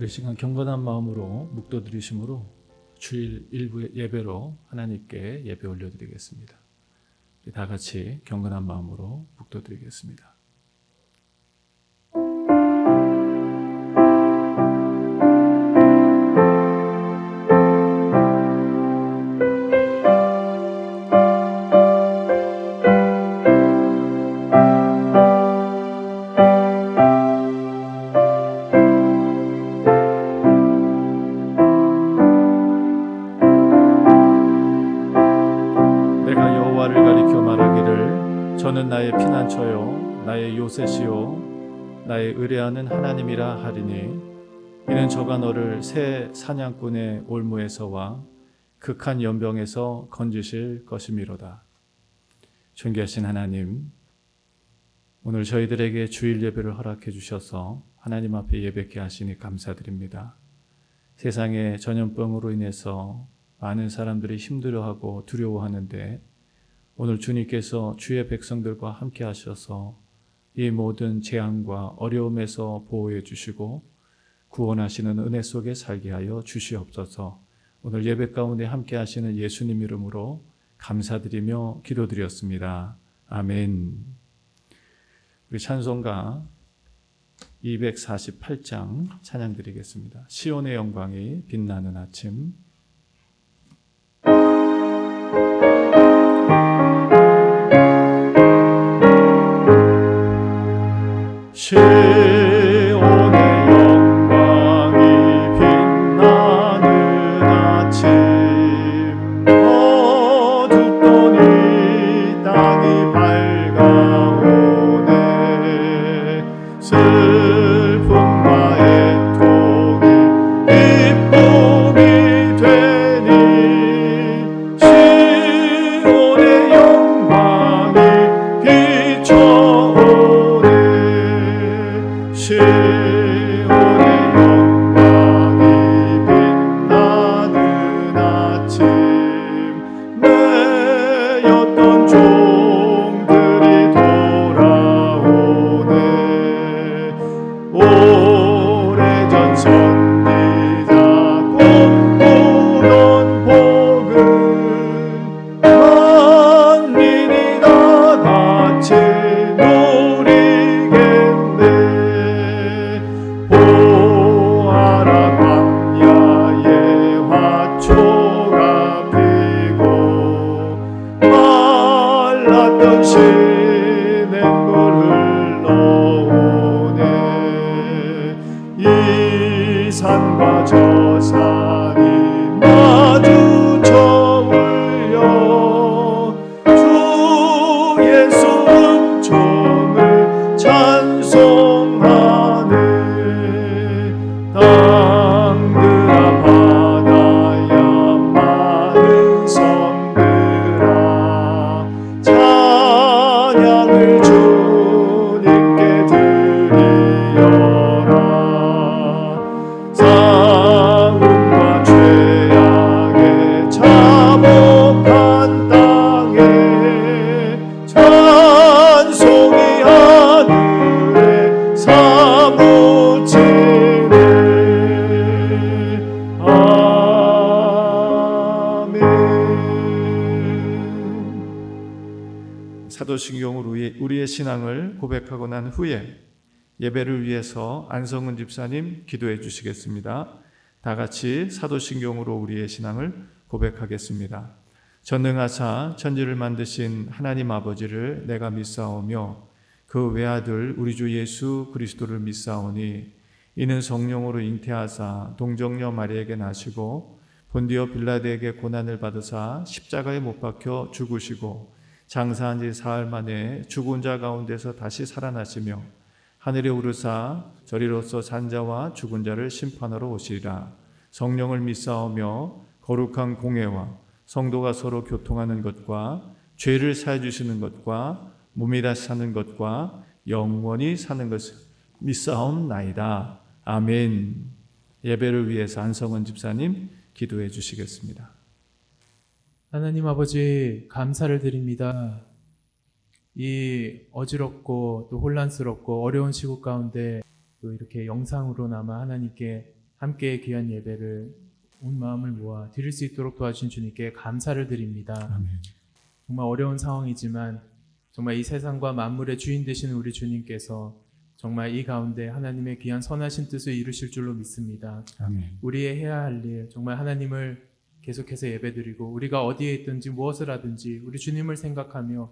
우리 시간 경건한 마음으로 묵도드리심으로 주일 일부 예배로 하나님께 예배 올려드리겠습니다. 우리 다 같이 경건한 마음으로 묵도드리겠습니다. 저는 나의 피난처요 나의 요새시요 나의 의뢰하는 하나님이라 하리니 이는 저가 너를 새 사냥꾼의 올무에서와 극한 연병에서 건지실 것이미로다. 존귀하신 하나님, 오늘 저희들에게 주일 예배를 허락해 주셔서 하나님 앞에 예배케 하시니 감사드립니다. 세상의 전염병으로 인해서 많은 사람들이 힘들어하고 두려워하는데 오늘 주님께서 주의 백성들과 함께 하셔서 이 모든 재앙과 어려움에서 보호해 주시고 구원하시는 은혜 속에 살게 하여 주시옵소서. 오늘 예배 가운데 함께 하시는 예수님 이름으로 감사드리며 기도드렸습니다. 아멘. 우리 찬송가 248장 찬양 드리겠습니다. 시온의 영광이 빛나는 아침. 시온의 영광이 빛나는 아침 어둡던 이 땅이 밝아오네 슬픔과 애통이 기쁨이 되니 시온의 영광이 비춰오네 시온의 영광이 빛나는 아침 매였던 종들이 돌아오네 오래전 선지자 꿈꾸던 복음 만민이 다 같이 누리겠네 보아라 광야에 화초가 피고 말랐던 시냇물 흘러오네 이 산과 저 산이 마주쳐 울려 주 예수 은총을 찬송하네 땅들아 바다야 많은 섬들아 찬양을 주님께 드리어라 싸움과 죄악에 참혹한 땅에 찬송이 하늘에 사무치네 아멘. 사도신경으로 우리의 신앙을 고백하고 난 후에 예배를 위해서 안성은 집사님 기도해 주시겠습니다. 다 같이 사도신경으로 우리의 신앙을 고백하겠습니다. 전능하사 천지를 만드신 하나님 아버지를 내가 믿사오며 그 외아들 우리 주 예수 그리스도를 믿사오니 이는 성령으로 잉태하사 동정녀 마리에게 나시고 본디오 빌라드에게 고난을 받으사 십자가에 못 박혀 죽으시고 장사한 지 사흘 만에 죽은 자 가운데서 다시 살아나시며 하늘에 오르사 저리로서 산 자와 죽은 자를 심판하러 오시리라. 성령을 믿사오며 거룩한 공회와 성도가 서로 교통하는 것과 죄를 사해 주시는 것과 몸이 다시 사는 것과 영원히 사는 것을 믿사옵나이다. 아멘. 예배를 위해서 안성은 집사님 기도해 주시겠습니다. 하나님 아버지 감사를 드립니다. 이 어지럽고 또 혼란스럽고 어려운 시국 가운데 또 이렇게 영상으로나마 하나님께 함께 귀한 예배를 온 마음을 모아 드릴 수 있도록 도와주신 주님께 감사를 드립니다. 아멘. 정말 어려운 상황이지만 정말 이 세상과 만물의 주인 되시는 우리 주님께서 정말 이 가운데 하나님의 귀한 선하신 뜻을 이루실 줄로 믿습니다. 아멘. 우리의 해야 할 일, 정말 하나님을 계속해서 예배드리고 우리가 어디에 있든지 무엇을 하든지 우리 주님을 생각하며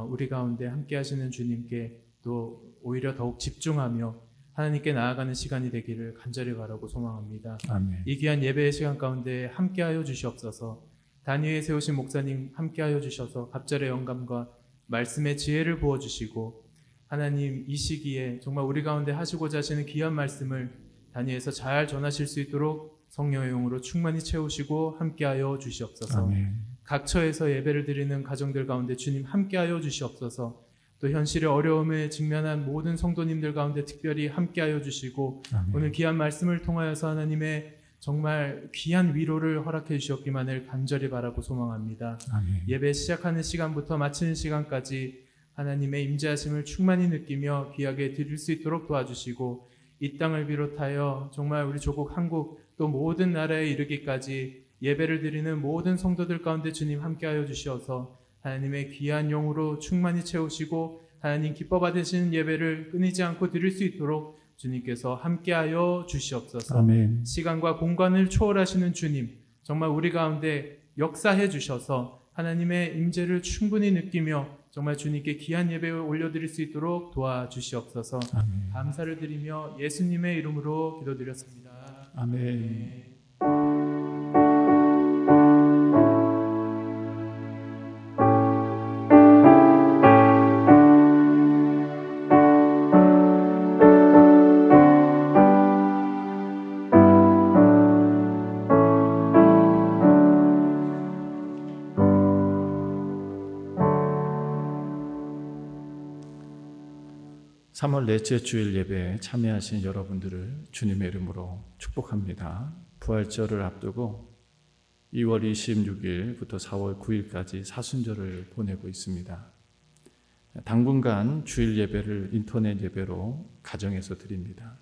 우리 가운데 함께 하시는 주님께 또 오히려 더욱 집중하며 하나님께 나아가는 시간이 되기를 간절히 바라고 소망합니다. 아멘. 이 귀한 예배의 시간 가운데 함께하여 주시옵소서. 단위에 세우신 목사님 함께하여 주셔서 갑절의 영감과 말씀의 지혜를 부어주시고 하나님 이 시기에 정말 우리 가운데 하시고자 하시는 귀한 말씀을 단위에서 잘 전하실 수 있도록 성령의 영으로 충만히 채우시고 함께하여 주시옵소서. 아멘. 각 처에서 예배를 드리는 가정들 가운데 주님 함께하여 주시옵소서. 또 현실의 어려움에 직면한 모든 성도님들 가운데 특별히 함께하여 주시고 아멘. 오늘 귀한 말씀을 통하여서 하나님의 정말 귀한 위로를 허락해 주셨기만을 간절히 바라고 소망합니다. 아멘. 예배 시작하는 시간부터 마치는 시간까지 하나님의 임재하심을 충만히 느끼며 귀하게 드릴 수 있도록 도와주시고 이 땅을 비롯하여 정말 우리 조국 한국 또 모든 나라에 이르기까지 예배를 드리는 모든 성도들 가운데 주님 함께하여 주시어서 하나님의 귀한 영으로 충만히 채우시고 하나님 기뻐 받으시는 예배를 끊이지 않고 드릴 수 있도록 주님께서 함께하여 주시옵소서. 아멘. 시간과 공간을 초월하시는 주님, 정말 우리 가운데 역사해 주셔서 하나님의 임재를 충분히 느끼며 정말 주님께 귀한 예배를 올려드릴 수 있도록 도와주시옵소서. 아멘. 감사를 드리며 예수님의 이름으로 기도드렸습니다. 아멘. 삼월 넷째 주일 예배에 참여하신 여러분들을 주님의 이름으로 축복합니다. 부활절을 앞두고 2월 26일부터 4월 9일까지 사순절을 보내고 있습니다. 당분간 주일 예배를 인터넷 예배로 가정에서 드립니다.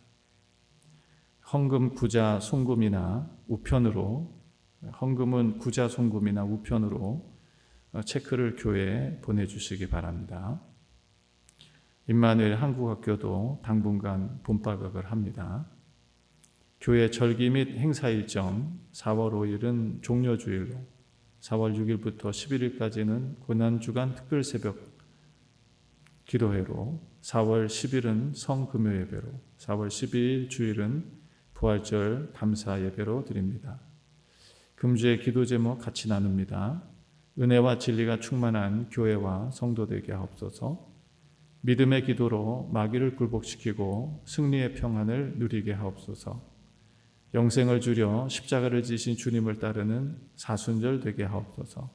헌금, 구자, 송금이나 우편으로 헌금은 구자, 송금이나 우편으로 체크를 교회에 보내주시기 바랍니다. 임마누엘 한국학교도 당분간 봄방학을 합니다. 교회 절기 및 행사 일정 4월 5일은 종려주일로 4월 6일부터 11일까지는 고난주간 특별새벽 기도회로 4월 10일은 성금요예배로 4월 12일 주일은 부활절 감사 예배로 드립니다. 금주의 기도 제목 같이 나눕니다. 은혜와 진리가 충만한 교회와 성도 되게 하옵소서. 믿음의 기도로 마귀를 굴복시키고 승리의 평안을 누리게 하옵소서. 영생을 주려 십자가를 지신 주님을 따르는 사순절 되게 하옵소서.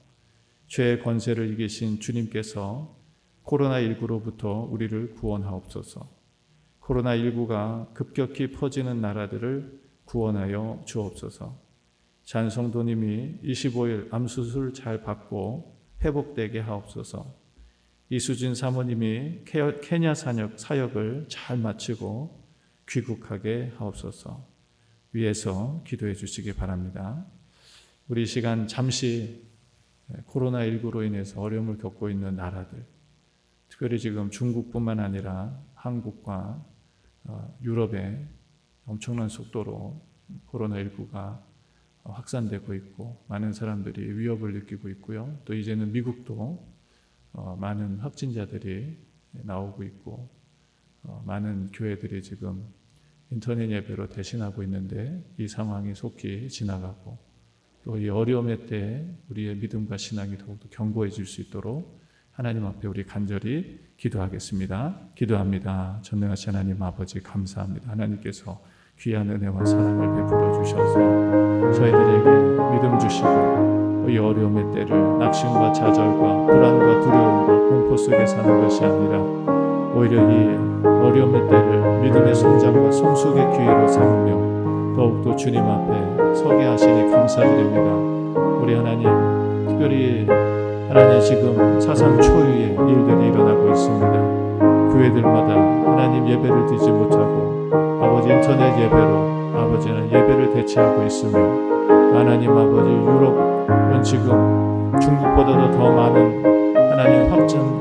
죄의 권세를 이기신 주님께서 코로나19로부터 우리를 구원하옵소서. 코로나19가 급격히 퍼지는 나라들을 구원하여 주옵소서. 잔성도님이 25일 암수술 잘 받고 회복되게 하옵소서. 이수진 사모님이 케냐 사역을 잘 마치고 귀국하게 하옵소서. 위에서 기도해 주시기 바랍니다. 우리 시간 잠시 코로나19로 인해서 어려움을 겪고 있는 나라들, 특별히 지금 중국뿐만 아니라 한국과 유럽에 엄청난 속도로 코로나19가 확산되고 있고 많은 사람들이 위협을 느끼고 있고요. 또 이제는 미국도 많은 확진자들이 나오고 있고 많은 교회들이 지금 인터넷 예배로 대신하고 있는데 이 상황이 속히 지나가고 또 이 어려움의 때에 우리의 믿음과 신앙이 더욱더 견고해질 수 있도록 하나님 앞에 우리 간절히 기도하겠습니다. 기도합니다. 전능하신 하나님 아버지 감사합니다. 하나님께서 귀한 은혜와 사랑을 베풀어 주셔서 저희들에게 믿음 주시고 이 어려움의 때를 낙심과 좌절과 불안과 두려움과 공포 속에 사는 것이 아니라 오히려 이 어려움의 때를 믿음의 성장과 성숙의 기회로 삼으며 더욱더 주님 앞에 서게 하시니 감사드립니다. 우리 하나님, 특별히 하나님 지금 사상 초유의 일들이 일어나고 있습니다. 교회들마다 하나님 예배를 드리지 못하고 아버지 인터넷 예배로 아버지는 예배를 대체하고 있으며 하나님 아버지 유럽은 지금 중국보다도 더 많은 하나님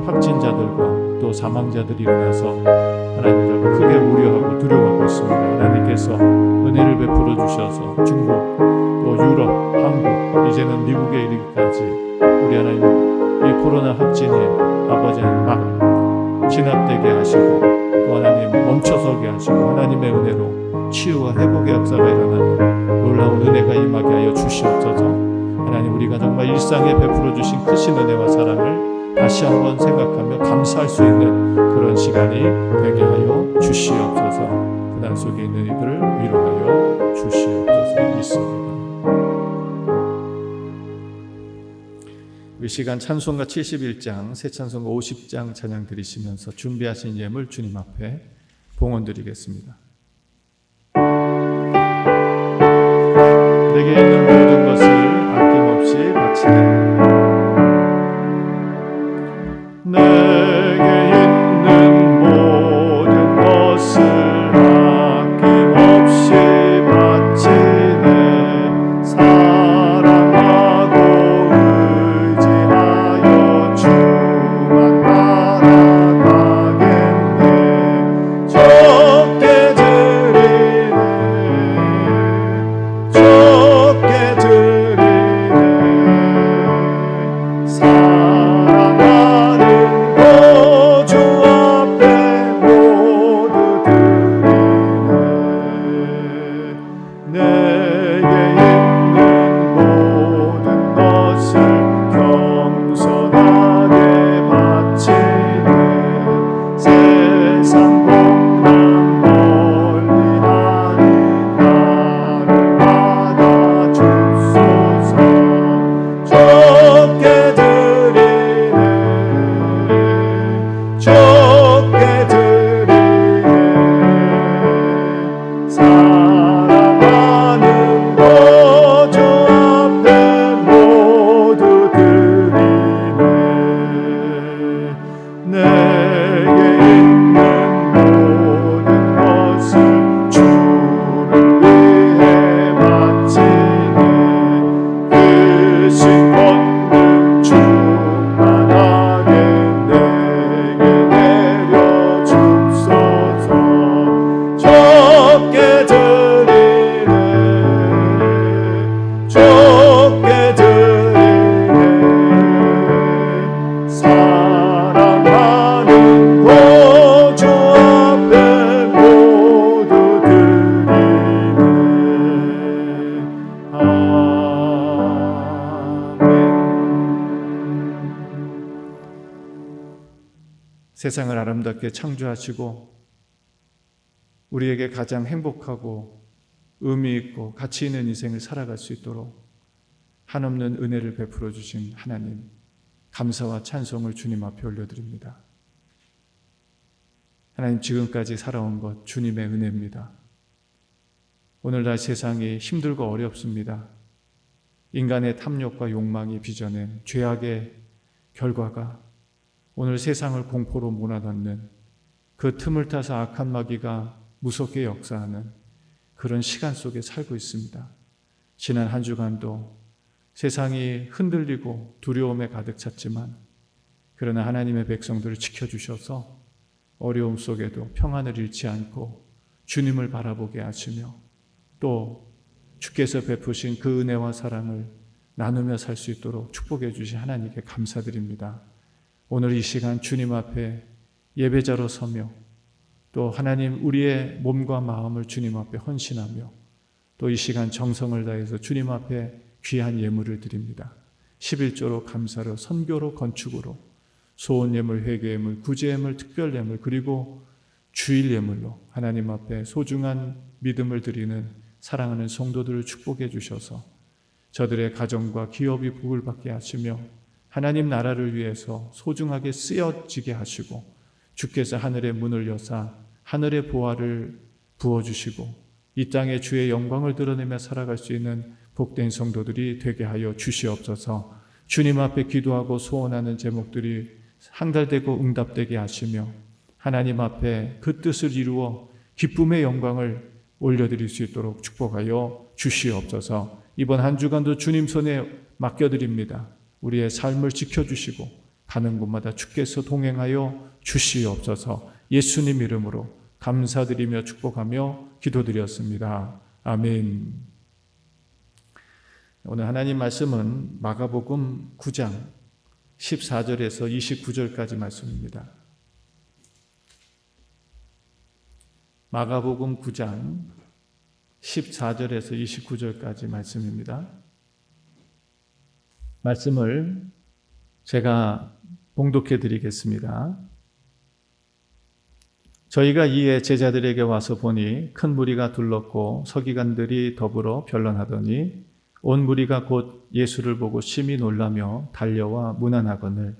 확진자들과 또 사망자들이 일어나서 하나님 크게 우려하고 두려워하고 있습니다. 하나님께서 은혜를 베풀어 주셔서 중국 또 유럽, 한국 이제는 미국에 이르기까지 우리 하나님 이 코로나 확진이 아버지 막 진압되게 하시고 또 하나님 멈춰서게 하시고 하나님의 은혜로 치유와 회복의 역사가 일어나는 놀라운 은혜가 임하게 하여 주시옵소서. 하나님 우리가 정말 일상에 베풀어 주신 크신 은혜와 사랑을 다시 한번 생각하며 감사할 수 있는 그런 시간이 되게 하여 주시옵소서. 고난 속에 있는 이들을 위로하여 주시옵소서 믿습니다. 이 시간 찬송가 71장, 새 찬송가 50장 찬양 드리시면서 준비하신 예물 주님 앞에 봉헌 드리겠습니다. 내게 있는 모든 것을 아낌없이 바치는 내게 있는 모든 것을 아낌없이 바치네 사랑하고 의지하여 주만 따라가겠네 적게 드리네 적게 드리네 사랑하는 주 앞에 모두 드리네 내게 있는 모든 것을 겸손하게 바치네 세상 복남 멀리하니 나를 받아 주소서 적게 드리네 적게 드리네 사랑하는 거주 앞에 모두 드리네 내게 있는 모든 것을 주를 위해 바치네 크신 권능 충만하게 내게 내려 주소서 적게 드리네 적게 드리네 사랑하는 거주 앞에 모두 드리네 아멘. 세상을 아름답게 창조하시고 우리에게 가장 행복하고 의미 있고 가치 있는 인생을 살아갈 수 있도록 한없는 은혜를 베풀어 주신 하나님 감사와 찬송을 주님 앞에 올려드립니다. 하나님 지금까지 살아온 것 주님의 은혜입니다. 오늘날 세상이 힘들고 어렵습니다. 인간의 탐욕과 욕망이 빚어낸 죄악의 결과가 오늘 세상을 공포로 몰아넣는 그 틈을 타서 악한 마귀가 무섭게 역사하는 그런 시간 속에 살고 있습니다. 지난 한 주간도 세상이 흔들리고 두려움에 가득 찼지만 그러나 하나님의 백성들을 지켜주셔서 어려움 속에도 평안을 잃지 않고 주님을 바라보게 하시며 또 주께서 베푸신 그 은혜와 사랑을 나누며 살 수 있도록 축복해 주신 하나님께 감사드립니다. 오늘 이 시간 주님 앞에 예배자로 서며 또 하나님 우리의 몸과 마음을 주님 앞에 헌신하며 또 이 시간 정성을 다해서 주님 앞에 귀한 예물을 드립니다. 11조로 감사로 선교로 건축으로 소원 예물, 회개 예물, 구제 예물, 특별 예물 그리고 주일 예물로 하나님 앞에 소중한 믿음을 드리는 사랑하는 성도들을 축복해 주셔서 저들의 가정과 기업이 복을 받게 하시며 하나님 나라를 위해서 소중하게 쓰여지게 하시고 주께서 하늘의 문을 여사 하늘의 보화를 부어주시고 이 땅에 주의 영광을 드러내며 살아갈 수 있는 복된 성도들이 되게 하여 주시옵소서. 주님 앞에 기도하고 소원하는 제목들이 항달되고 응답되게 하시며 하나님 앞에 그 뜻을 이루어 기쁨의 영광을 올려드릴 수 있도록 축복하여 주시옵소서. 이번 한 주간도 주님 손에 맡겨드립니다. 우리의 삶을 지켜주시고 가는 곳마다 주께서 동행하여 주시옵소서. 예수님 이름으로 감사드리며 축복하며 기도드렸습니다. 아멘. 오늘 하나님 말씀은 마가복음 9장 14절에서 29절까지 말씀입니다. 마가복음 9장 14절에서 29절까지 말씀입니다. 말씀을 제가 봉독해 드리겠습니다. 저희가 이에 제자들에게 와서 보니 큰 무리가 둘렀고 서기관들이 더불어 변론하더니 온 무리가 곧 예수를 보고 심히 놀라며 달려와 문안하거늘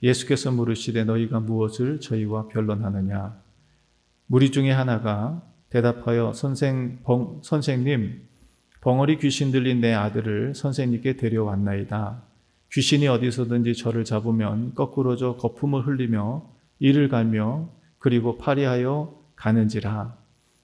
예수께서 물으시되 너희가 무엇을 저희와 변론하느냐. 무리 중에 하나가 대답하여 선생님 벙어리 귀신 들린 내 아들을 선생님께 데려왔나이다. 귀신이 어디서든지 저를 잡으면 거꾸로져 거품을 흘리며 이를 갈며 그리고 파리하여 가는지라.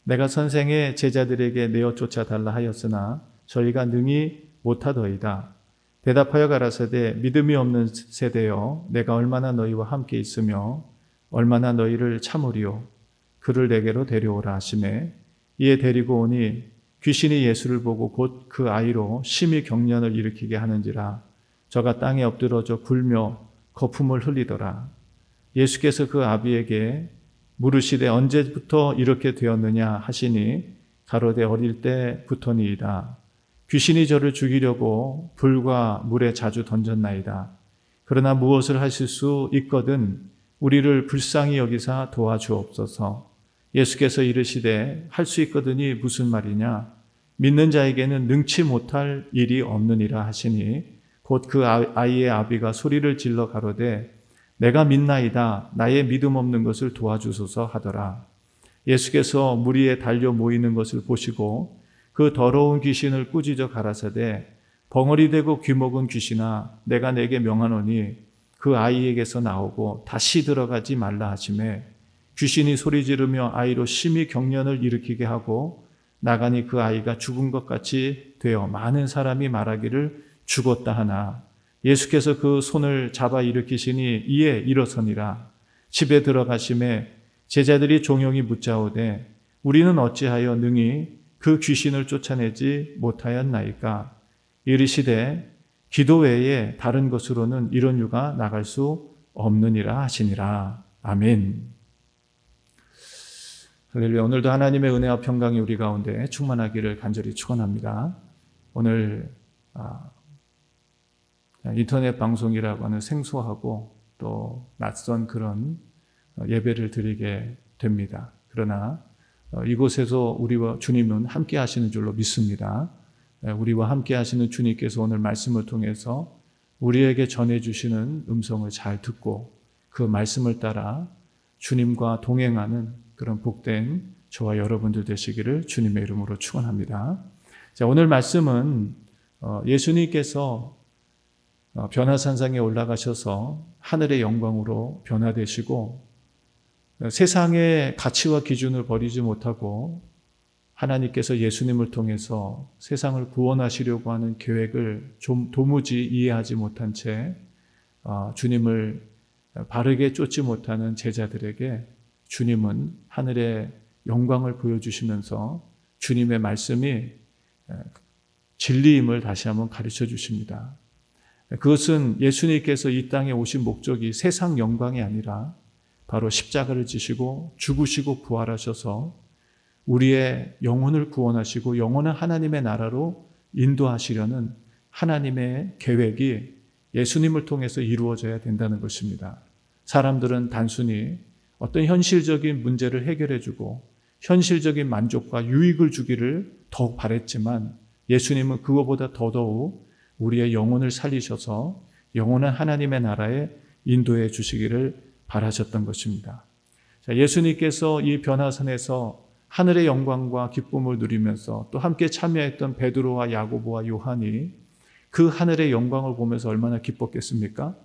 내가 선생의 제자들에게 내어 쫓아달라 하였으나 저희가 능히 못하더이다. 대답하여 가라사대 믿음이 없는 세대여 내가 얼마나 너희와 함께 있으며 얼마나 너희를 참으리요. 그를 내게로 데려오라 하시매 이에 데리고 오니 귀신이 예수를 보고 곧 그 아이로 심히 경련을 일으키게 하는지라. 저가 땅에 엎드러져 굴며 거품을 흘리더라. 예수께서 그 아비에게 물으시되 언제부터 이렇게 되었느냐 하시니 가로되 어릴 때부터니이다. 귀신이 저를 죽이려고 불과 물에 자주 던졌나이다. 그러나 무엇을 하실 수 있거든 우리를 불쌍히 여기사 도와주옵소서. 예수께서 이르시되 할 수 있거든이 무슨 말이냐. 믿는 자에게는 능치 못할 일이 없느니라 하시니 곧 그 아이의 아비가 소리를 질러 가로되 내가 믿나이다. 나의 믿음 없는 것을 도와주소서 하더라. 예수께서 무리에 달려 모이는 것을 보시고 그 더러운 귀신을 꾸짖어 가라사대 벙어리 되고 귀먹은 귀신아 내가 내게 명하노니 그 아이에게서 나오고 다시 들어가지 말라 하시매 귀신이 소리 지르며 아이로 심히 경련을 일으키게 하고 나가니 그 아이가 죽은 것 같이 되어 많은 사람이 말하기를 죽었다 하나 예수께서 그 손을 잡아 일으키시니 이에 일어서니라. 집에 들어가심에 제자들이 종용이 묻자오되 우리는 어찌하여 능히 그 귀신을 쫓아내지 못하였나이까. 이르시되 기도 외에 다른 것으로는 이런 유가 나갈 수 없느니라 하시니라. 아멘. 할렐루야. 오늘도 하나님의 은혜와 평강이 우리 가운데 충만하기를 간절히 축원합니다. 오늘 인터넷 방송이라고 하는 생소하고 또 낯선 그런 예배를 드리게 됩니다. 그러나 이곳에서 우리와 주님은 함께 하시는 줄로 믿습니다. 우리와 함께 하시는 주님께서 오늘 말씀을 통해서 우리에게 전해주시는 음성을 잘 듣고 그 말씀을 따라 주님과 동행하는 그런 복된 저와 여러분들 되시기를 주님의 이름으로 축원합니다. 자, 오늘 말씀은 예수님께서 변화산상에 올라가셔서 하늘의 영광으로 변화되시고 세상의 가치와 기준을 버리지 못하고 하나님께서 예수님을 통해서 세상을 구원하시려고 하는 계획을 좀 도무지 이해하지 못한 채 주님을 바르게 쫓지 못하는 제자들에게 주님은 하늘의 영광을 보여주시면서 주님의 말씀이 진리임을 다시 한번 가르쳐 주십니다. 그것은 예수님께서 이 땅에 오신 목적이 세상 영광이 아니라 바로 십자가를 지시고 죽으시고 부활하셔서 우리의 영혼을 구원하시고 영원한 하나님의 나라로 인도하시려는 하나님의 계획이 예수님을 통해서 이루어져야 된다는 것입니다. 사람들은 단순히 어떤 현실적인 문제를 해결해주고 현실적인 만족과 유익을 주기를 더욱 바랬지만 예수님은 그거보다 더더욱 우리의 영혼을 살리셔서 영원한 하나님의 나라에 인도해 주시기를 바라셨던 것입니다. 자, 예수님께서 이 변화산에서 하늘의 영광과 기쁨을 누리면서 또 함께 참여했던 베드로와 야고보와 요한이 그 하늘의 영광을 보면서 얼마나 기뻤겠습니까?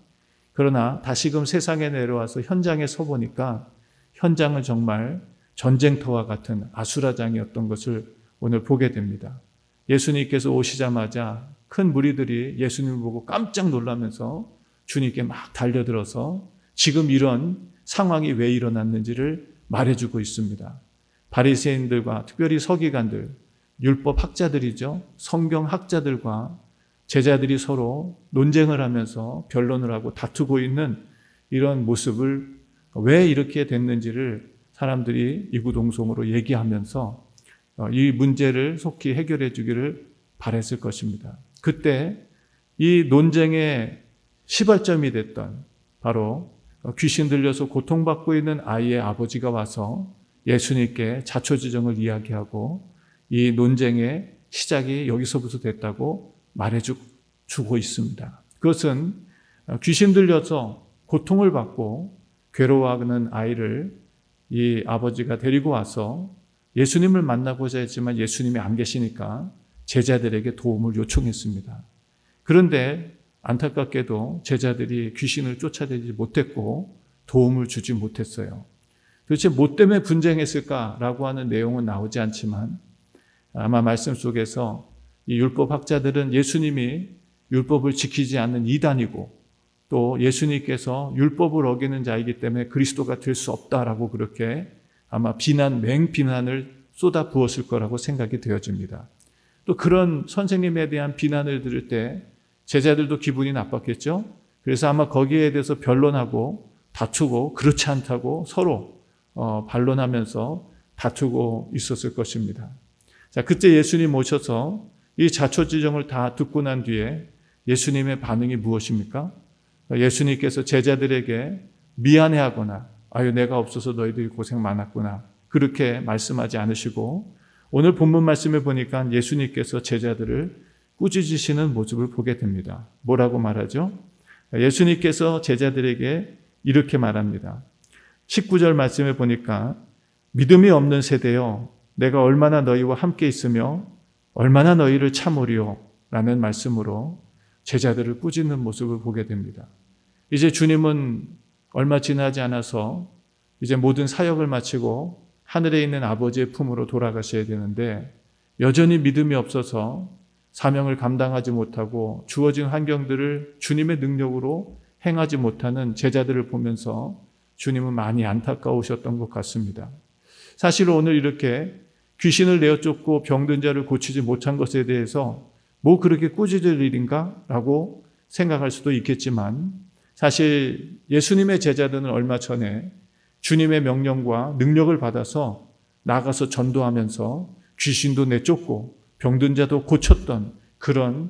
그러나 다시금 세상에 내려와서 현장에 서보니까 현장은 정말 전쟁터와 같은 아수라장이었던 것을 오늘 보게 됩니다. 예수님께서 오시자마자 큰 무리들이 예수님을 보고 깜짝 놀라면서 주님께 막 달려들어서 지금 이런 상황이 왜 일어났는지를 말해주고 있습니다. 바리새인들과 특별히 서기관들, 율법 학자들이죠. 성경 학자들과 제자들이 서로 논쟁을 하면서 변론을 하고 다투고 있는 이런 모습을 왜 이렇게 됐는지를 사람들이 이구동성으로 얘기하면서 이 문제를 속히 해결해 주기를 바랬을 것입니다. 그때 이 논쟁의 시발점이 됐던 바로 귀신 들려서 고통받고 있는 아이의 아버지가 와서 예수님께 자초지정을 이야기하고 이 논쟁의 시작이 여기서부터 됐다고 말해주고 있습니다. 그것은 귀신 들려서 고통을 받고 괴로워하는 아이를 이 아버지가 데리고 와서 예수님을 만나고자 했지만 예수님이 안 계시니까 제자들에게 도움을 요청했습니다. 그런데 안타깝게도 제자들이 귀신을 쫓아내지 못했고 도움을 주지 못했어요. 도대체 뭐 때문에 분쟁했을까라고 하는 내용은 나오지 않지만 아마 말씀 속에서 이 율법 학자들은 예수님이 율법을 지키지 않는 이단이고 또 예수님께서 율법을 어기는 자이기 때문에 그리스도가 될 수 없다라고 그렇게 아마 맹비난을 쏟아 부었을 거라고 생각이 되어집니다. 또 그런 선생님에 대한 비난을 들을 때 제자들도 기분이 나빴겠죠. 그래서 아마 거기에 대해서 변론하고 다투고 그렇지 않다고 서로 반론하면서 다투고 있었을 것입니다. 자, 그때 예수님 오셔서 이 자초지정을 다 듣고 난 뒤에 예수님의 반응이 무엇입니까? 예수님께서 제자들에게 미안해하거나 아유 내가 없어서 너희들이 고생 많았구나 그렇게 말씀하지 않으시고 오늘 본문 말씀을 보니까 예수님께서 제자들을 꾸짖으시는 모습을 보게 됩니다. 뭐라고 말하죠? 예수님께서 제자들에게 이렇게 말합니다. 19절 말씀을 보니까 믿음이 없는 세대여 내가 얼마나 너희와 함께 있으며 얼마나 너희를 참으리요 라는 말씀으로 제자들을 꾸짖는 모습을 보게 됩니다. 이제 주님은 얼마 지나지 않아서 이제 모든 사역을 마치고 하늘에 있는 아버지의 품으로 돌아가셔야 되는데 여전히 믿음이 없어서 사명을 감당하지 못하고 주어진 환경들을 주님의 능력으로 행하지 못하는 제자들을 보면서 주님은 많이 안타까우셨던 것 같습니다. 사실 오늘 이렇게 귀신을 내어 쫓고 병든 자를 고치지 못한 것에 대해서 뭐 그렇게 꾸짖을 일인가? 라고 생각할 수도 있겠지만 사실 예수님의 제자들은 얼마 전에 주님의 명령과 능력을 받아서 나가서 전도하면서 귀신도 내쫓고 병든 자도 고쳤던 그런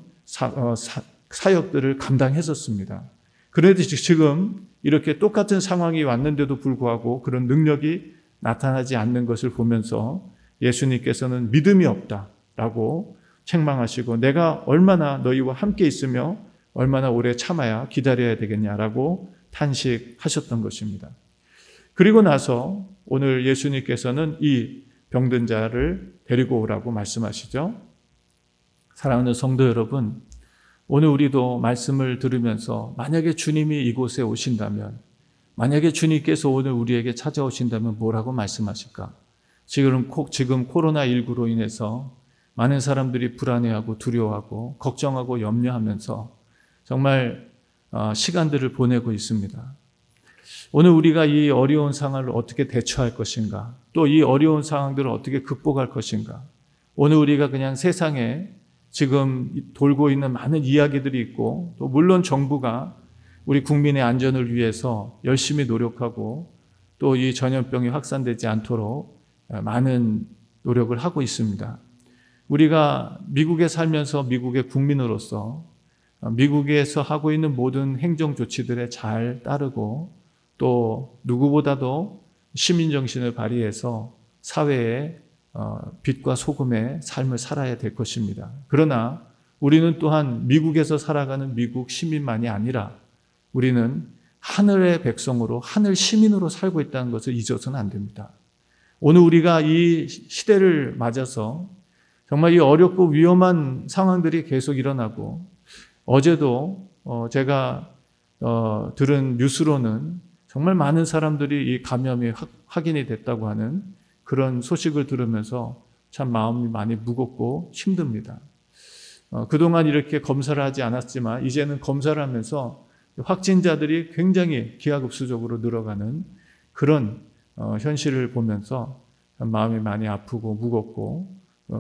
사역들을 감당했었습니다. 그런데 지금 이렇게 똑같은 상황이 왔는데도 불구하고 그런 능력이 나타나지 않는 것을 보면서 예수님께서는 믿음이 없다라고 책망하시고 내가 얼마나 너희와 함께 있으며 얼마나 오래 참아야 기다려야 되겠냐라고 탄식하셨던 것입니다. 그리고 나서 오늘 예수님께서는 이 병든 자를 데리고 오라고 말씀하시죠. 사랑하는 성도 여러분, 오늘 우리도 말씀을 들으면서 만약에 주님이 이곳에 오신다면, 만약에 주님께서 오늘 우리에게 찾아오신다면 뭐라고 말씀하실까? 지금 코로나19로 인해서 많은 사람들이 불안해하고 두려워하고 걱정하고 염려하면서 정말 시간들을 보내고 있습니다. 오늘 우리가 이 어려운 상황을 어떻게 대처할 것인가? 또 이 어려운 상황들을 어떻게 극복할 것인가? 오늘 우리가 그냥 세상에 지금 돌고 있는 많은 이야기들이 있고 또 물론 정부가 우리 국민의 안전을 위해서 열심히 노력하고 또 이 전염병이 확산되지 않도록 많은 노력을 하고 있습니다. 우리가 미국에 살면서 미국의 국민으로서 미국에서 하고 있는 모든 행정 조치들에 잘 따르고 또 누구보다도 시민정신을 발휘해서 사회에 빛과 소금의 삶을 살아야 될 것입니다. 그러나 우리는 또한 미국에서 살아가는 미국 시민만이 아니라 우리는 하늘의 백성으로 하늘 시민으로 살고 있다는 것을 잊어서는 안 됩니다. 오늘 우리가 이 시대를 맞아서 정말 이 어렵고 위험한 상황들이 계속 일어나고 어제도 제가 들은 뉴스로는 정말 많은 사람들이 이 감염이 확인이 됐다고 하는 그런 소식을 들으면서 참 마음이 많이 무겁고 힘듭니다. 그동안 이렇게 검사를 하지 않았지만 이제는 검사를 하면서 확진자들이 굉장히 기하급수적으로 늘어가는 그런 현실을 보면서 마음이 많이 아프고 무겁고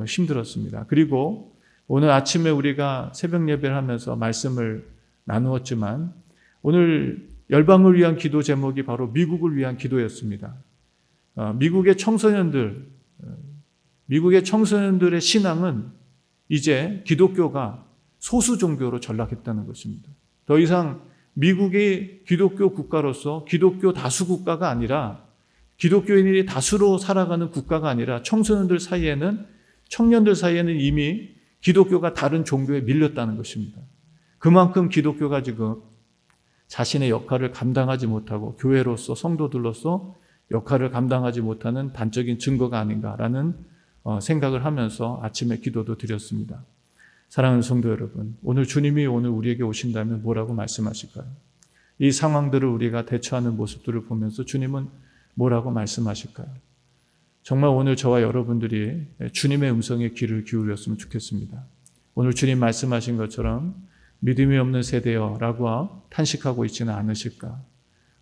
힘들었습니다. 그리고 오늘 아침에 우리가 새벽 예배를 하면서 말씀을 나누었지만 오늘 열방을 위한 기도 제목이 바로 미국을 위한 기도였습니다. 미국의 청소년들의 신앙은 이제 기독교가 소수 종교로 전락했다는 것입니다. 더 이상 미국이 기독교 국가로서 기독교 다수 국가가 아니라 기독교인이 다수로 살아가는 국가가 아니라 청년들 사이에는 이미 기독교가 다른 종교에 밀렸다는 것입니다. 그만큼 기독교가 지금 자신의 역할을 감당하지 못하고 교회로서 성도들로서 역할을 감당하지 못하는 단적인 증거가 아닌가라는 생각을 하면서 아침에 기도도 드렸습니다. 사랑하는 성도 여러분, 오늘 주님이 오늘 우리에게 오신다면 뭐라고 말씀하실까요? 이 상황들을 우리가 대처하는 모습들을 보면서 주님은 뭐라고 말씀하실까요? 정말 오늘 저와 여러분들이 주님의 음성에 귀를 기울였으면 좋겠습니다. 오늘 주님 말씀하신 것처럼 믿음이 없는 세대여라고 탄식하고 있지는 않으실까?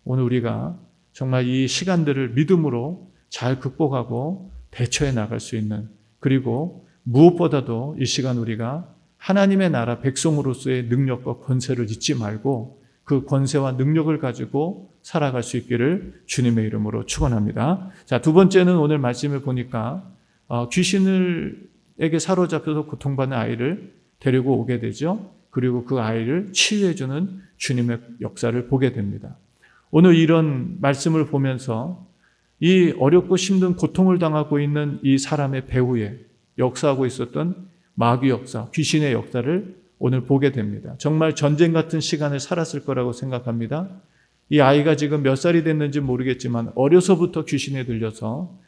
오늘 우리가 정말 이 시간들을 믿음으로 잘 극복하고 대처해 나갈 수 있는, 그리고 무엇보다도 이 시간 우리가 하나님의 나라 백성으로서의 능력과 권세를 잊지 말고 그 권세와 능력을 가지고 살아갈 수 있기를 주님의 이름으로 축원합니다. 자, 두 번째는 오늘 말씀을 보니까 귀신에게 사로잡혀서 고통받는 아이를 데리고 오게 되죠. 그리고 그 아이를 치유해주는 주님의 역사를 보게 됩니다. 오늘 이런 말씀을 보면서 이 어렵고 힘든 고통을 당하고 있는 이 사람의 배후에 역사하고 있었던 마귀 역사, 귀신의 역사를 오늘 보게 됩니다. 정말 전쟁 같은 시간을 살았을 거라고 생각합니다. 이 아이가 지금 몇 살이 됐는지 모르겠지만 어려서부터 귀신에 들려서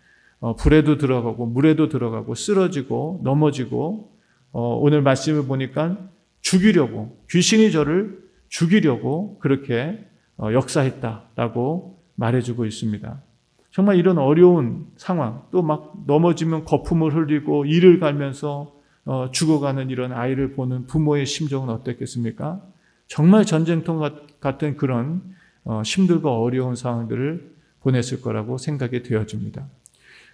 불에도 들어가고 물에도 들어가고 쓰러지고 넘어지고 오늘 말씀을 보니까 죽이려고, 귀신이 저를 죽이려고 그렇게 역사했다라고 말해주고 있습니다. 정말 이런 어려운 상황, 또 막 넘어지면 거품을 흘리고 이를 갈면서 죽어가는 이런 아이를 보는 부모의 심정은 어땠겠습니까? 정말 전쟁터 같은 그런 힘들고 어려운 상황들을 보냈을 거라고 생각이 되어집니다.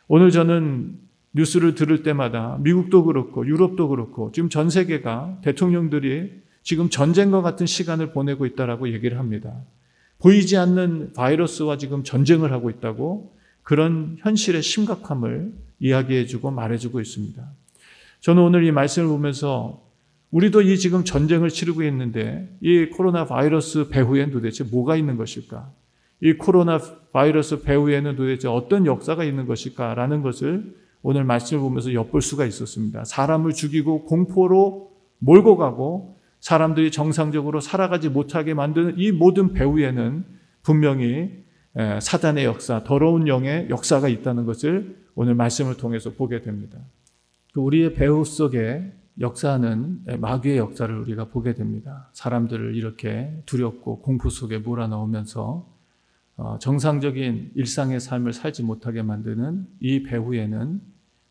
오늘 저는 뉴스를 들을 때마다 미국도 그렇고 유럽도 그렇고 지금 전 세계가 대통령들이 지금 전쟁과 같은 시간을 보내고 있다라고 얘기를 합니다. 보이지 않는 바이러스와 지금 전쟁을 하고 있다고 그런 현실의 심각함을 이야기해주고 말해주고 있습니다. 저는 오늘 이 말씀을 보면서 우리도 이 지금 전쟁을 치르고 있는데 이 코로나 바이러스 배후에는 도대체 뭐가 있는 것일까? 이 코로나 바이러스 배후에는 도대체 어떤 역사가 있는 것일까라는 것을 오늘 말씀을 보면서 엿볼 수가 있었습니다. 사람을 죽이고 공포로 몰고 가고 사람들이 정상적으로 살아가지 못하게 만드는 이 모든 배후에는 분명히 사단의 역사, 더러운 영의 역사가 있다는 것을 오늘 말씀을 통해서 보게 됩니다. 우리의 배후 속에 역사는 마귀의 역사를 우리가 보게 됩니다. 사람들을 이렇게 두렵고 공포 속에 몰아넣으면서 정상적인 일상의 삶을 살지 못하게 만드는 이 배후에는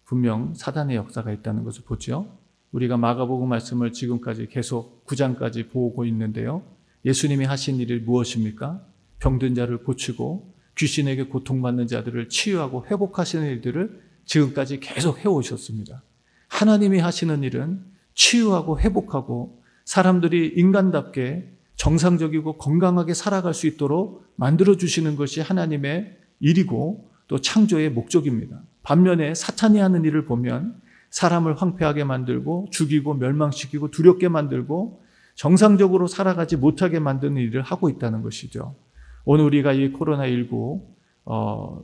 분명 사단의 역사가 있다는 것을 보죠. 우리가 마가복음 말씀을 지금까지 계속 9장까지 보고 있는데요. 예수님이 하신 일이 무엇입니까? 병든 자를 고치고 귀신에게 고통받는 자들을 치유하고 회복하시는 일들을 지금까지 계속 해오셨습니다. 하나님이 하시는 일은 치유하고 회복하고 사람들이 인간답게 정상적이고 건강하게 살아갈 수 있도록 만들어주시는 것이 하나님의 일이고 또 창조의 목적입니다. 반면에 사탄이 하는 일을 보면 사람을 황폐하게 만들고 죽이고 멸망시키고 두렵게 만들고 정상적으로 살아가지 못하게 만드는 일을 하고 있다는 것이죠. 오늘 우리가 이 코로나19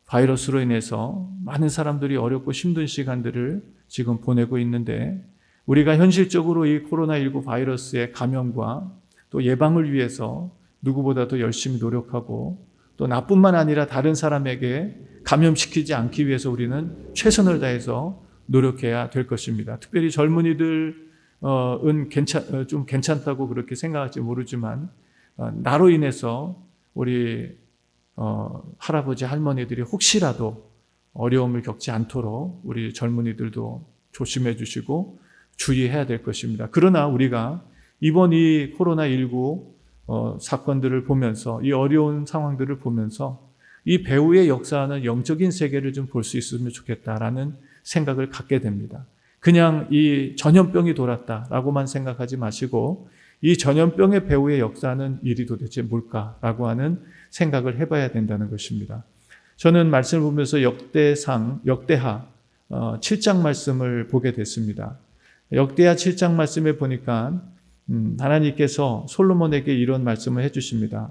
바이러스로 인해서 많은 사람들이 어렵고 힘든 시간들을 지금 보내고 있는데 우리가 현실적으로 이 코로나19 바이러스의 감염과 또 예방을 위해서 누구보다도 열심히 노력하고 또 나뿐만 아니라 다른 사람에게 감염시키지 않기 위해서 우리는 최선을 다해서 노력해야 될 것입니다. 특별히 젊은이들은 좀 괜찮다고 그렇게 생각할지 모르지만 나로 인해서 우리 할아버지 할머니들이 혹시라도 어려움을 겪지 않도록 우리 젊은이들도 조심해 주시고 주의해야 될 것입니다. 그러나 우리가 이번 이 코로나19 사건들을 보면서 이 어려운 상황들을 보면서 이 배후의 역사하는 영적인 세계를 좀 볼 수 있으면 좋겠다라는 생각을 갖게 됩니다. 그냥 이 전염병이 돌았다라고만 생각하지 마시고 이 전염병의 배후의 역사하는 일이 도대체 뭘까라고 하는 생각을 해봐야 된다는 것입니다. 저는 말씀을 보면서 역대하 7장 말씀을 보게 됐습니다. 역대하 7장 말씀에 보니까 하나님께서 솔로몬에게 이런 말씀을 해주십니다.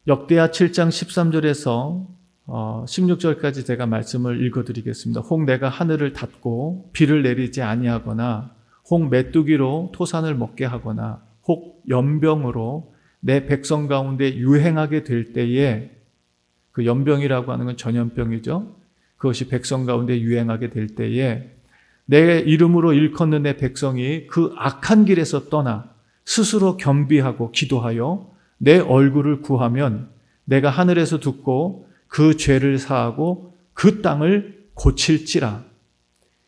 역대하 7장 13절에서 16절까지 제가 말씀을 읽어드리겠습니다. 혹 내가 하늘을 닫고 비를 내리지 아니하거나 혹 메뚜기로 토산을 먹게 하거나 혹 연병으로 내 백성 가운데 유행하게 될 때에, 그 연병이라고 하는 건 전염병이죠. 그것이 백성 가운데 유행하게 될 때에 내 이름으로 일컫는 내 백성이 그 악한 길에서 떠나 스스로 겸비하고 기도하여 내 얼굴을 구하면 내가 하늘에서 듣고 그 죄를 사하고 그 땅을 고칠지라.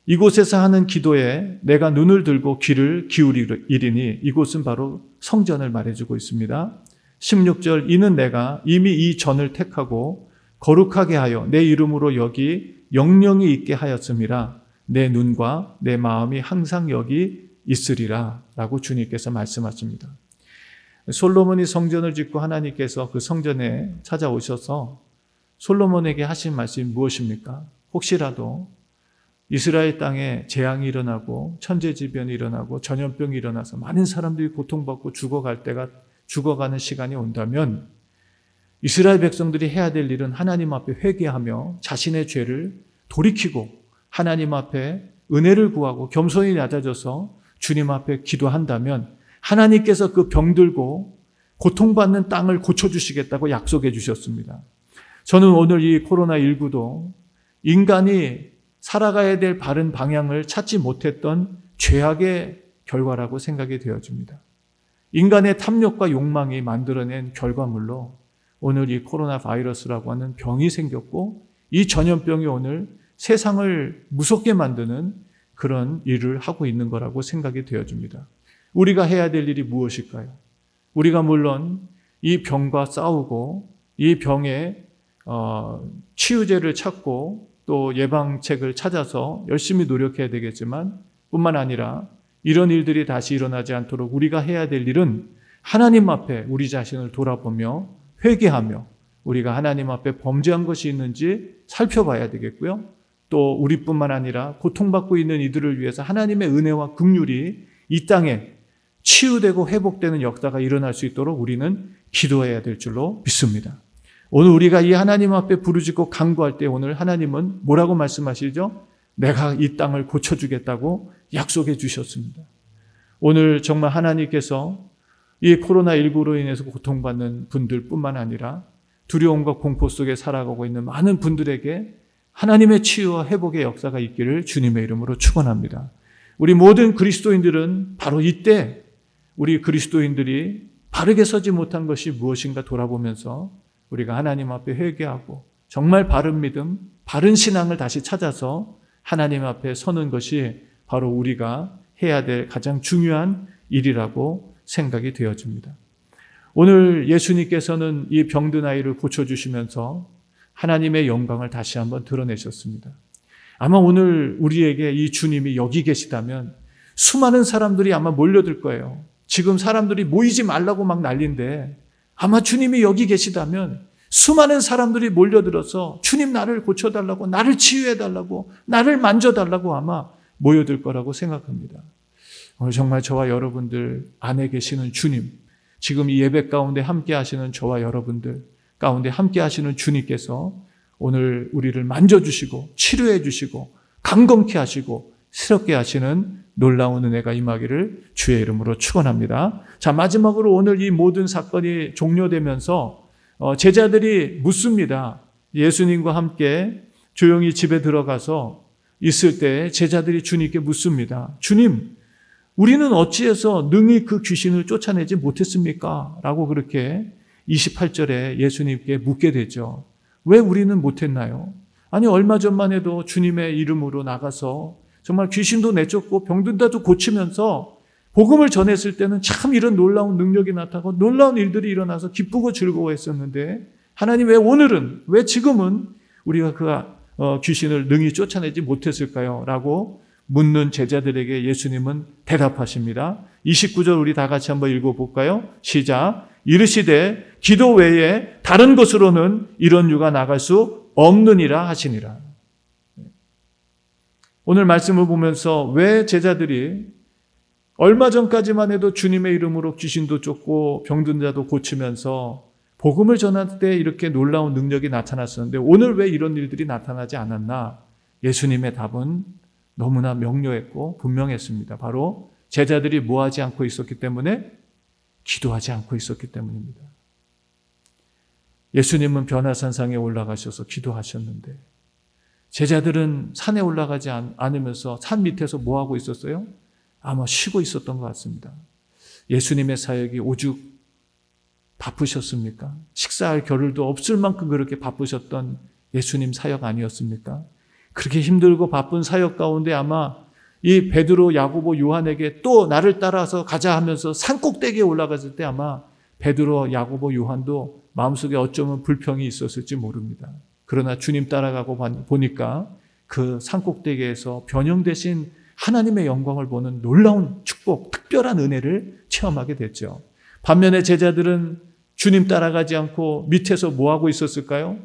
이곳에서 하는 기도에 내가 눈을 들고 귀를 기울이리니, 이곳은 바로 성전을 말해주고 있습니다. 16절, 이는 내가 이미 이 전을 택하고 거룩하게 하여 내 이름으로 여기 영영이 있게 하였음이라. 내 눈과 내 마음이 항상 여기 있으리라 라고 주님께서 말씀하십니다. 솔로몬이 성전을 짓고 하나님께서 그 성전에 찾아오셔서 솔로몬에게 하신 말씀이 무엇입니까? 혹시라도 이스라엘 땅에 재앙이 일어나고 천재지변이 일어나고 전염병이 일어나서 많은 사람들이 고통받고 죽어가는 시간이 온다면 이스라엘 백성들이 해야 될 일은 하나님 앞에 회개하며 자신의 죄를 돌이키고 하나님 앞에 은혜를 구하고 겸손히 낮아져서 주님 앞에 기도한다면 하나님께서 그 병들고 고통받는 땅을 고쳐주시겠다고 약속해 주셨습니다. 저는 오늘 이 코로나19도 인간이 살아가야 될 바른 방향을 찾지 못했던 죄악의 결과라고 생각이 되어집니다. 인간의 탐욕과 욕망이 만들어낸 결과물로 오늘 이 코로나 바이러스라고 하는 병이 생겼고 이 전염병이 오늘 세상을 무섭게 만드는 그런 일을 하고 있는 거라고 생각이 되어집니다. 우리가 해야 될 일이 무엇일까요? 우리가 물론 이 병과 싸우고 이 병의 치유제를 찾고 또 예방책을 찾아서 열심히 노력해야 되겠지만 뿐만 아니라 이런 일들이 다시 일어나지 않도록 우리가 해야 될 일은 하나님 앞에 우리 자신을 돌아보며 회개하며 우리가 하나님 앞에 범죄한 것이 있는지 살펴봐야 되겠고요. 또 우리뿐만 아니라 고통받고 있는 이들을 위해서 하나님의 은혜와 긍휼이 이 땅에 치유되고 회복되는 역사가 일어날 수 있도록 우리는 기도해야 될 줄로 믿습니다. 오늘 우리가 이 하나님 앞에 부르짖고 간구할 때 오늘 하나님은 뭐라고 말씀하시죠? 내가 이 땅을 고쳐주겠다고 약속해 주셨습니다. 오늘 정말 하나님께서 이 코로나19로 인해서 고통받는 분들뿐만 아니라 두려움과 공포 속에 살아가고 있는 많은 분들에게 하나님의 치유와 회복의 역사가 있기를 주님의 이름으로 축원합니다. 우리 모든 그리스도인들은 바로 이때 우리 그리스도인들이 바르게 서지 못한 것이 무엇인가 돌아보면서 우리가 하나님 앞에 회개하고 정말 바른 믿음, 바른 신앙을 다시 찾아서 하나님 앞에 서는 것이 바로 우리가 해야 될 가장 중요한 일이라고 생각이 되어집니다. 오늘 예수님께서는 이 병든 아이를 고쳐주시면서 하나님의 영광을 다시 한번 드러내셨습니다. 아마 오늘 우리에게 이 주님이 여기 계시다면 수많은 사람들이 아마 몰려들 거예요. 지금 사람들이 모이지 말라고 막 난리인데 아마 주님이 여기 계시다면 수많은 사람들이 몰려들어서 주님 나를 고쳐달라고, 나를 치유해달라고, 나를 만져달라고 아마 모여들 거라고 생각합니다. 오늘 정말 저와 여러분들 안에 계시는 주님, 지금 이 예배 가운데 함께 하시는 저와 여러분들 가운데 함께 하시는 주님께서 오늘 우리를 만져주시고 치료해 주시고 강건케 하시고 새롭게 하시는 놀라운 은혜가 임하기를 주의 이름으로 축원합니다. 자, 마지막으로 오늘 이 모든 사건이 종료되면서 제자들이 묻습니다. 예수님과 함께 조용히 집에 들어가서 있을 때 제자들이 주님께 묻습니다. 주님, 우리는 어찌해서 능히 그 귀신을 쫓아내지 못했습니까? 라고 그렇게 28절에 예수님께 묻게 되죠. 왜 우리는 못했나요? 아니 얼마 전만 해도 주님의 이름으로 나가서 정말 귀신도 내쫓고 병든다도 고치면서 복음을 전했을 때는 참 이런 놀라운 능력이 나타나고 놀라운 일들이 일어나서 기쁘고 즐거워했었는데 하나님 왜 오늘은, 왜 지금은 우리가 그 귀신을 능히 쫓아내지 못했을까요? 라고 묻는 제자들에게 예수님은 대답하십니다. 29절 우리 다 같이 한번 읽어볼까요? 시작. 이르시되 기도 외에 다른 것으로는 이런 유가 나갈 수 없느니라 하시니라. 오늘 말씀을 보면서 왜 제자들이 얼마 전까지만 해도 주님의 이름으로 귀신도 쫓고 병든 자도 고치면서 복음을 전할 때 이렇게 놀라운 능력이 나타났었는데 오늘 왜 이런 일들이 나타나지 않았나? 예수님의 답은 너무나 명료했고 분명했습니다. 바로 제자들이 뭐하지 않고 있었기 때문에? 기도하지 않고 있었기 때문입니다. 예수님은 변화산상에 올라가셔서 기도하셨는데 제자들은 산에 올라가지 않으면서 산 밑에서 뭐하고 있었어요? 아마 쉬고 있었던 것 같습니다. 예수님의 사역이 오죽 바쁘셨습니까? 식사할 겨를도 없을 만큼 그렇게 바쁘셨던 예수님 사역 아니었습니까? 그렇게 힘들고 바쁜 사역 가운데 아마 이 베드로, 야고보, 요한에게 또 나를 따라서 가자 하면서 산꼭대기에 올라갔을 때 아마 베드로, 야고보, 요한도 마음속에 어쩌면 불평이 있었을지 모릅니다. 그러나 주님 따라가고 보니까 그 산꼭대기에서 변형되신 하나님의 영광을 보는 놀라운 축복, 특별한 은혜를 체험하게 됐죠. 반면에 제자들은 주님 따라가지 않고 밑에서 뭐하고 있었을까요?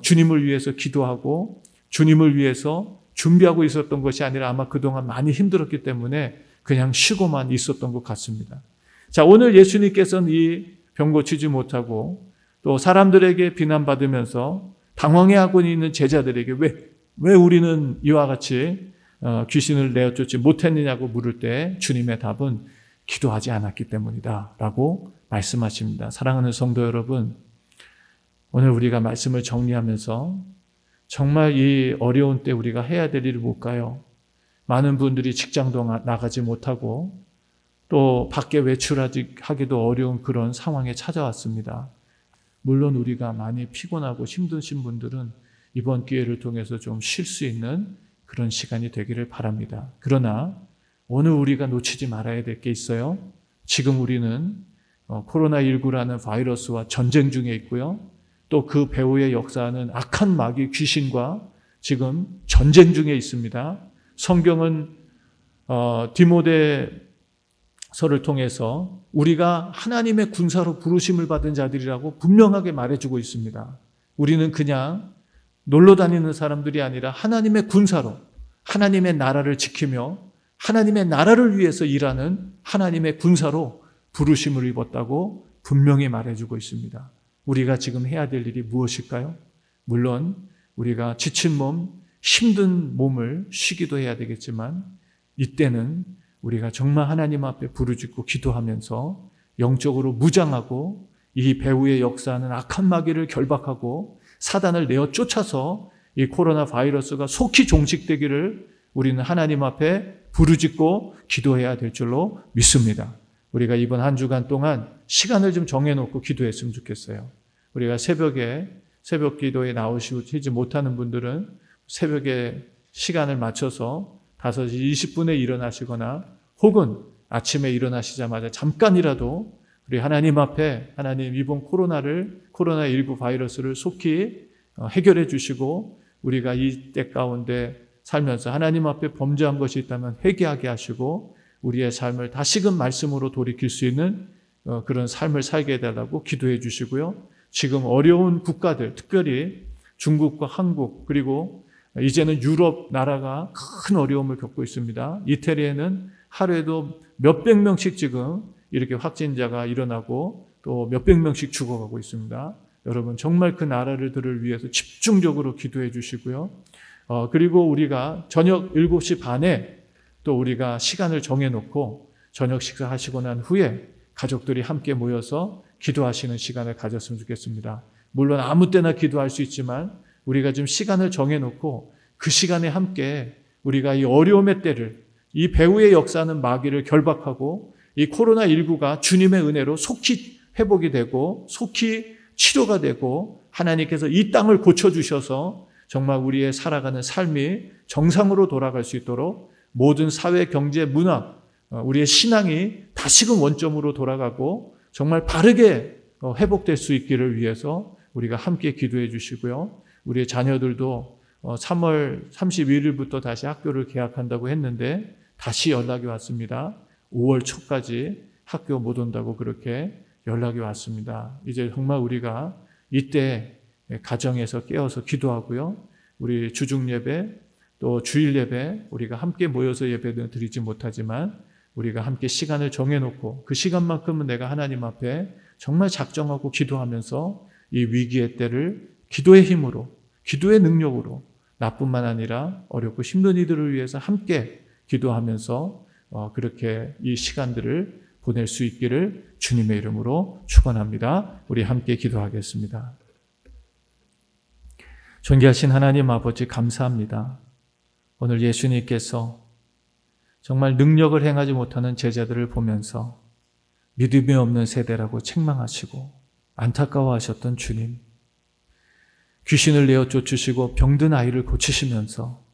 주님을 위해서 기도하고 주님을 위해서 준비하고 있었던 것이 아니라 아마 그동안 많이 힘들었기 때문에 그냥 쉬고만 있었던 것 같습니다. 자, 오늘 예수님께서는 이 병 고치지 못하고 또 사람들에게 비난받으면서 당황해하고 있는 제자들에게 왜 우리는 이와 같이 귀신을 내어쫓지 못했느냐고 물을 때 주님의 답은 기도하지 않았기 때문이다 라고 말씀하십니다. 사랑하는 성도 여러분, 오늘 우리가 말씀을 정리하면서 정말 이 어려운 때 우리가 해야 될 일이 뭘까요? 많은 분들이 직장도 나가지 못하고 또 밖에 외출하기도 어려운 그런 상황에 찾아왔습니다. 물론 우리가 많이 피곤하고 힘드신 분들은 이번 기회를 통해서 좀 쉴 수 있는 그런 시간이 되기를 바랍니다. 그러나 오늘 우리가 놓치지 말아야 될 게 있어요. 지금 우리는 코로나19라는 바이러스와 전쟁 중에 있고요. 또 그 배후의 역사는 악한 마귀 귀신과 지금 전쟁 중에 있습니다. 성경은 디모데서를 통해서 우리가 하나님의 군사로 부르심을 받은 자들이라고 분명하게 말해주고 있습니다. 우리는 그냥 놀러 다니는 사람들이 아니라 하나님의 군사로 하나님의 나라를 지키며 하나님의 나라를 위해서 일하는 하나님의 군사로 부르심을 입었다고 분명히 말해주고 있습니다. 우리가 지금 해야 될 일이 무엇일까요? 물론 우리가 지친 몸, 힘든 몸을 쉬기도 해야 되겠지만 이때는 우리가 정말 하나님 앞에 부르짖고 기도하면서 영적으로 무장하고 이 배후의 역사하는 악한 마귀를 결박하고 사단을 내어 쫓아서 이 코로나 바이러스가 속히 종식되기를 우리는 하나님 앞에 부르짖고 기도해야 될 줄로 믿습니다. 우리가 이번 한 주간 동안 시간을 좀 정해놓고 기도했으면 좋겠어요. 우리가 새벽 기도에 나오시지 못하는 분들은 새벽에 시간을 맞춰서 5시 20분에 일어나시거나 혹은 아침에 일어나시자마자 잠깐이라도 우리 하나님 앞에 하나님 이번 코로나19 바이러스를 속히 해결해 주시고 우리가 이 때 가운데 살면서 하나님 앞에 범죄한 것이 있다면 회개하게 하시고 우리의 삶을 다시금 말씀으로 돌이킬 수 있는 그런 삶을 살게 해달라고 기도해 주시고요. 지금 어려운 국가들, 특별히 중국과 한국 그리고 이제는 유럽 나라가 큰 어려움을 겪고 있습니다. 이태리에는 하루에도 몇백 명씩 지금 이렇게 확진자가 일어나고 또 몇백 명씩 죽어가고 있습니다. 여러분 정말 그 나라들을 위해서 집중적으로 기도해 주시고요. 그리고 우리가 저녁 7시 반에 또 우리가 시간을 정해놓고 저녁 식사하시고 난 후에 가족들이 함께 모여서 기도하시는 시간을 가졌으면 좋겠습니다. 물론 아무 때나 기도할 수 있지만 우리가 좀 시간을 정해놓고 그 시간에 함께 우리가 이 어려움의 때를 이 배후의 역사하는 마귀를 결박하고 이 코로나19가 주님의 은혜로 속히 회복이 되고 속히 치료가 되고 하나님께서 이 땅을 고쳐주셔서 정말 우리의 살아가는 삶이 정상으로 돌아갈 수 있도록 모든 사회, 경제, 문화, 우리의 신앙이 다시금 원점으로 돌아가고 정말 바르게 회복될 수 있기를 위해서 우리가 함께 기도해 주시고요. 우리의 자녀들도 3월 31일부터 다시 학교를 개학한다고 했는데 다시 연락이 왔습니다. 5월 초까지 학교 못 온다고 그렇게 연락이 왔습니다. 이제 정말 우리가 이때 가정에서 깨어서 기도하고요. 우리 주중 예배 또 주일 예배 우리가 함께 모여서 예배는 드리지 못하지만 우리가 함께 시간을 정해놓고 그 시간만큼은 내가 하나님 앞에 정말 작정하고 기도하면서 이 위기의 때를 기도의 힘으로, 기도의 능력으로 나뿐만 아니라 어렵고 힘든 이들을 위해서 함께 기도하면서 그렇게 이 시간들을 보낼 수 있기를 주님의 이름으로 축원합니다. 우리 함께 기도하겠습니다. 존귀하신 하나님 아버지 감사합니다. 오늘 예수님께서 정말 능력을 행하지 못하는 제자들을 보면서 믿음이 없는 세대라고 책망하시고 안타까워하셨던 주님, 귀신을 내어 쫓으시고 병든 아이를 고치시면서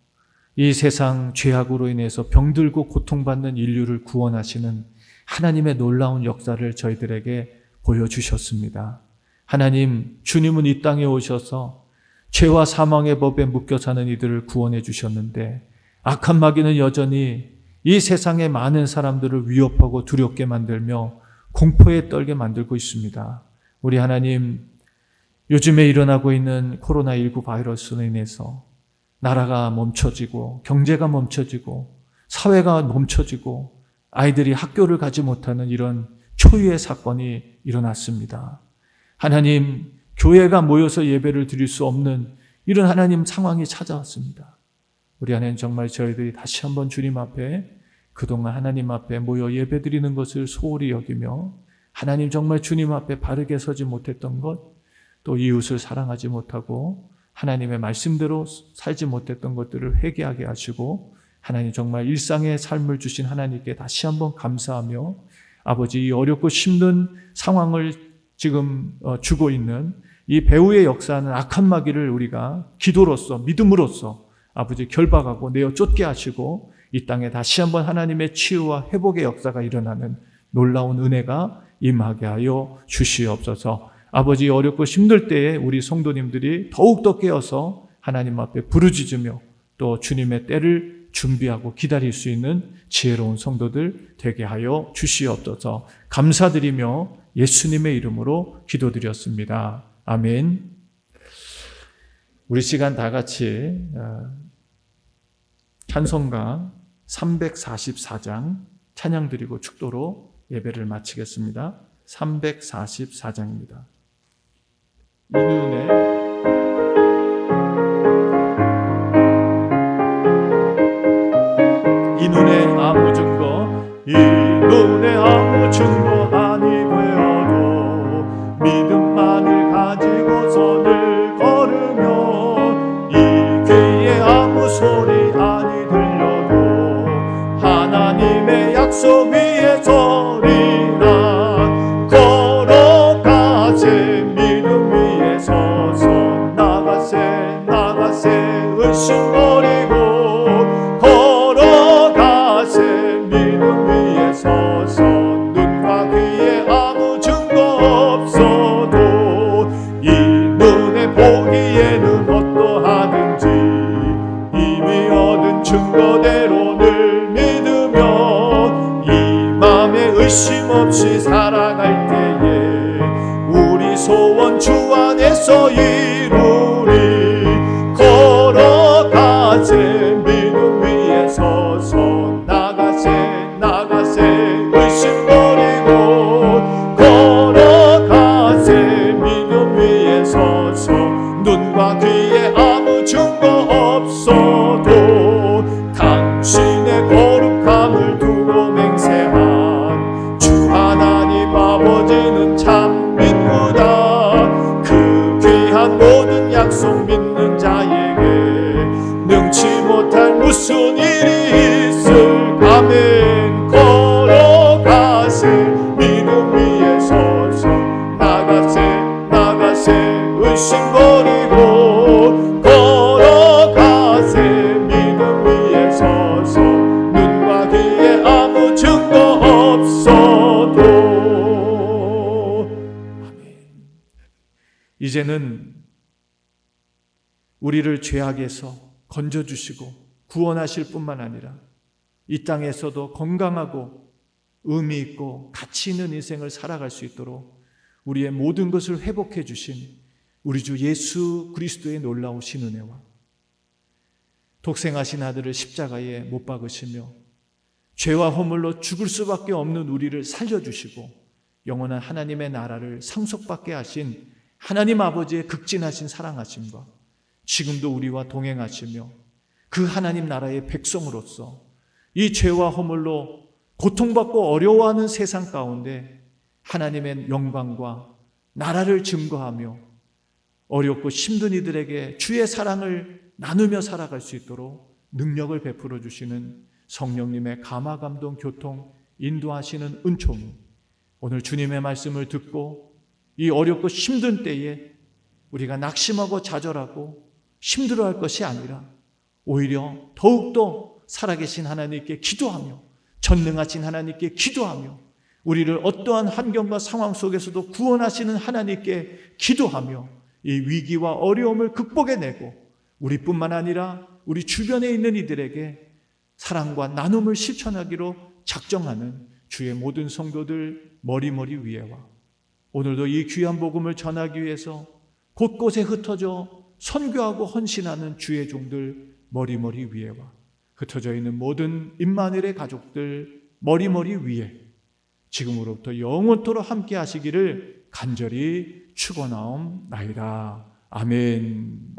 이 세상 죄악으로 인해서 병들고 고통받는 인류를 구원하시는 하나님의 놀라운 역사를 저희들에게 보여주셨습니다. 하나님, 주님은 이 땅에 오셔서 죄와 사망의 법에 묶여 사는 이들을 구원해 주셨는데 악한 마귀는 여전히 이 세상의 많은 사람들을 위협하고 두렵게 만들며 공포에 떨게 만들고 있습니다. 우리 하나님, 요즘에 일어나고 있는 코로나19 바이러스로 인해서 나라가 멈춰지고 경제가 멈춰지고 사회가 멈춰지고 아이들이 학교를 가지 못하는 이런 초유의 사건이 일어났습니다. 하나님, 교회가 모여서 예배를 드릴 수 없는 이런 하나님 상황이 찾아왔습니다. 우리 하나님 정말 저희들이 다시 한번 주님 앞에 그동안 하나님 앞에 모여 예배 드리는 것을 소홀히 여기며 하나님 정말 주님 앞에 바르게 서지 못했던 것, 또 이웃을 사랑하지 못하고 하나님의 말씀대로 살지 못했던 것들을 회개하게 하시고 하나님 정말 일상의 삶을 주신 하나님께 다시 한번 감사하며 아버지 이 어렵고 힘든 상황을 지금 주고 있는 이 배후의 역사하는 악한 마귀를 우리가 기도로서 믿음으로써 아버지 결박하고 내어 쫓게 하시고 이 땅에 다시 한번 하나님의 치유와 회복의 역사가 일어나는 놀라운 은혜가 임하게 하여 주시옵소서. 아버지 어렵고 힘들 때에 우리 성도님들이 더욱더 깨어서 하나님 앞에 부르짖으며 또 주님의 때를 준비하고 기다릴 수 있는 지혜로운 성도들 되게 하여 주시옵소서. 감사드리며 예수님의 이름으로 기도드렸습니다. 아멘. 우리 시간 다 같이 찬송가 344장 찬양 드리고 축도로 예배를 마치겠습니다. 344장입니다. 이 눈에 아무 증거 아니 되어도 믿음만을 가지고서 늘 걸으며 이 귀에 아무 소리 아니 들려도 하나님의 약속 위에 서리라 걸어가세 믿음 위에 서서 나가세 의심 버리고 걸어가세 믿음 위에 서서 눈과 귀에 아무 증거 없어도 이 눈에 보기에는 어떠하든지 이미 얻은 증거대로 늘 믿으며 이 맘에 의심 없이 살아갈 때에 우리 소원 주 안에서 이루리 걸어가세 믿음 위에 서서 나가세 의심 버리고 걸어가세 믿음 위에 서서 눈과 귀에 아무 증거 없어도 당신의 거룩함을 두고 맹세한 주 하나님 아버지는 참 믿구나 그 귀한 모든 근심 버리고 걸어가세. 믿음 위에 서서 눈과 귀에 아무 증거 없어도. 아멘. 이제는 우리를 죄악에서 건져주시고 구원하실 뿐만 아니라 이 땅에서도 건강하고 의미 있고 가치 있는 인생을 살아갈 수 있도록 우리의 모든 것을 회복해 주신 우리 주 예수 그리스도의 놀라우신 은혜와 독생하신 아들을 십자가에 못 박으시며 죄와 허물로 죽을 수밖에 없는 우리를 살려주시고 영원한 하나님의 나라를 상속받게 하신 하나님 아버지의 극진하신 사랑하심과 지금도 우리와 동행하시며 그 하나님 나라의 백성으로서 이 죄와 허물로 고통받고 어려워하는 세상 가운데 하나님의 영광과 나라를 증거하며 어렵고 힘든 이들에게 주의 사랑을 나누며 살아갈 수 있도록 능력을 베풀어 주시는 성령님의 감화, 감동, 교통, 인도하시는 은총이 오늘 주님의 말씀을 듣고 이 어렵고 힘든 때에 우리가 낙심하고 좌절하고 힘들어할 것이 아니라 오히려 더욱더 살아계신 하나님께 기도하며 전능하신 하나님께 기도하며 우리를 어떠한 환경과 상황 속에서도 구원하시는 하나님께 기도하며 이 위기와 어려움을 극복해내고 우리뿐만 아니라 우리 주변에 있는 이들에게 사랑과 나눔을 실천하기로 작정하는 주의 모든 성도들 머리머리 위에와 오늘도 이 귀한 복음을 전하기 위해서 곳곳에 흩어져 선교하고 헌신하는 주의 종들 머리머리 위에와 흩어져 있는 모든 임마누엘의 가족들 머리머리 위에 지금으로부터 영원토록 함께 하시기를 간절히 축원하옵나이다. 아멘.